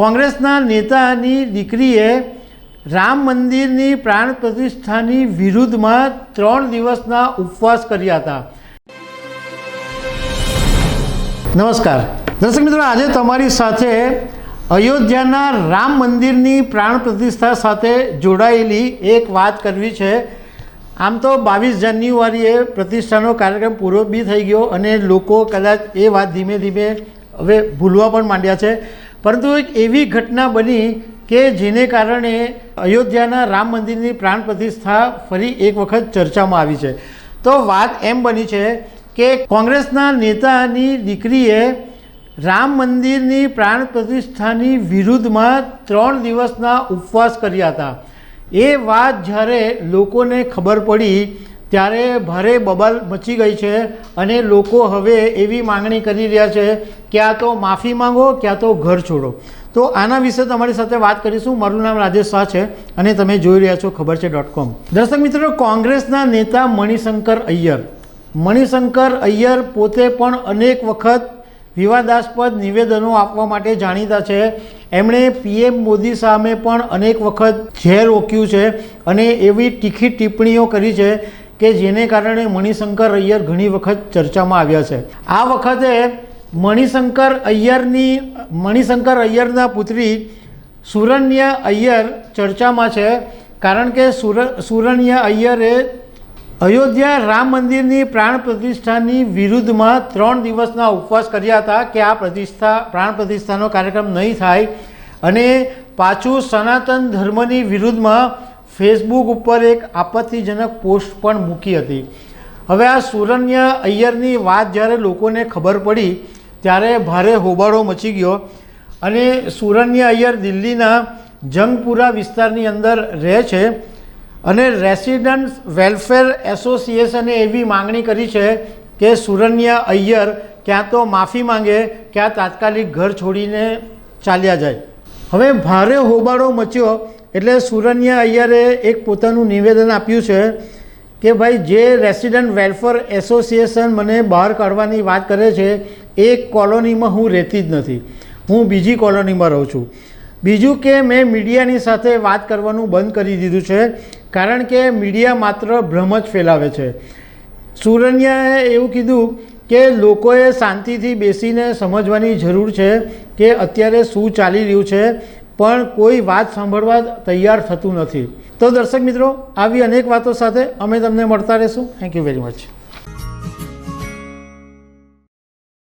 કોંગ્રેસના નેતાની દીકરીએ રામ મંદિરની પ્રાણ પ્રતિષ્ઠાની વિરુદ્ધમાં 3 દિવસના ઉપવાસ કર્યા હતા। નમસ્કાર દર્શક મિત્રો, આજે તમારી સાથે અયોધ્યાના રામ મંદિરની પ્રાણ પ્રતિષ્ઠા સાથે જોડાયેલી એક વાત કરવી છે। આમ તો 22 જાન્યુઆરીએ પ્રતિષ્ઠાનો કાર્યક્રમ પૂરો બી થઈ ગયો અને લોકો કદાચ એ વાત ધીમે ધીમે હવે ભૂલવા પણ માંડ્યા છે, પરંતુ એક એવી ઘટના બની કે જેને કારણે અયોધ્યાના રામ મંદિરની પ્રાણ પ્રતિષ્ઠા ફરી એક વખત ચર્ચામાં આવી છે। તો વાત એમ બની છે કે કોંગ્રેસના નેતાની દીકરીએ રામ મંદિરની પ્રાણ પ્રતિષ્ઠાની વિરુદ્ધમાં 3 દિવસના ઉપવાસ કર્યા હતા। એ વાત જ્યારે લોકોને ખબર પડી ત્યારે ભારે બબાલ મચી ગઈ છે અને લોકો હવે એવી માંગણી કરી રહ્યા છે કે આ તો માફી માંગો, ક્યાં તો ઘર છોડો। તો આના વિશે તમારી સાથે વાત કરીશું। મારું નામ રાજેશ શાહ છે અને તમે જોઈ રહ્યા છો ખબર છે.com। દર્શક મિત્રો, કોંગ્રેસના નેતા મણિશંકર અય્યર પોતે પણ અનેક વખત વિવાદાસ્પદ નિવેદનો આપવા માટે જાણીતા છે। એમણે પીએમ મોદી સામે પણ અનેક વખત ઝેર ઓક્યું છે અને એવી તીખી ટિપ્પણીઓ કરી છે કે જેને કારણે મણિશંકર અય્યર ઘણી વખત ચર્ચામાં આવ્યા છે। આ વખતે મણિશંકર અય્યરના પુત્રી સુરન્યા અય્યર ચર્ચામાં છે, કારણ કે સુરન્યા અય્યરે અયોધ્યા રામ મંદિરની પ્રાણ પ્રતિષ્ઠાની વિરુદ્ધમાં 3 દિવસના ઉપવાસ કર્યા હતા કે આ પ્રાણ પ્રતિષ્ઠાનો કાર્યક્રમ નહીં થાય, અને પાછું સનાતન ધર્મની વિરુદ્ધમાં ફેસબુક ઉપર એક આપત્તિજનક પોસ્ટ પણ મૂકી હતી। હવે આ સુરન્યા અય્યરની વાત જ્યારે લોકોને ખબર પડી ત્યારે ભારે હોબાળો મચી ગયો અને સુરન્યા અય્યર દિલ્હીના જંગપુરા વિસ્તારની અંદર રહે છે અને રેસિડન્ટ્સ વેલફેર એસોસિએશને એવી માંગણી કરી છે કે સુરન્યા અય્યર ક્યાં તો માફી માંગે, ક્યાં તાત્કાલિક ઘર છોડીને ચાલ્યા જાય। હવે ભારે હોબાળો મચ્યો એટલે સુરન્યા અય્યરે એક પોતાનું નિવેદન આપ્યું છે કે ભાઈ, જે રેસિડન્ટ વેલફેર એસોસિએશન મને બહાર કાઢવાની વાત કરે છે એ કોલોનીમાં હું રહેતી જ નથી, હું બીજી કોલોનીમાં રહું છું। બીજું કે મેં મીડિયાની સાથે વાત કરવાનું બંધ કરી દીધું છે, કારણ કે મીડિયા માત્ર ભ્રમ જ ફેલાવે છે। સુરન્યાએ એવું કીધું કે લોકોએ શાંતિથી બેસીને સમજવાની જરૂર છે કે અત્યારે શું ચાલી રહ્યું છે, પણ કોઈ વાત સાંભળવા તૈયાર થતું નથી। તો દર્શક મિત્રો, આવી અનેક વાતો સાથે અમે તમને મળતા રહીશું। Thank you very much.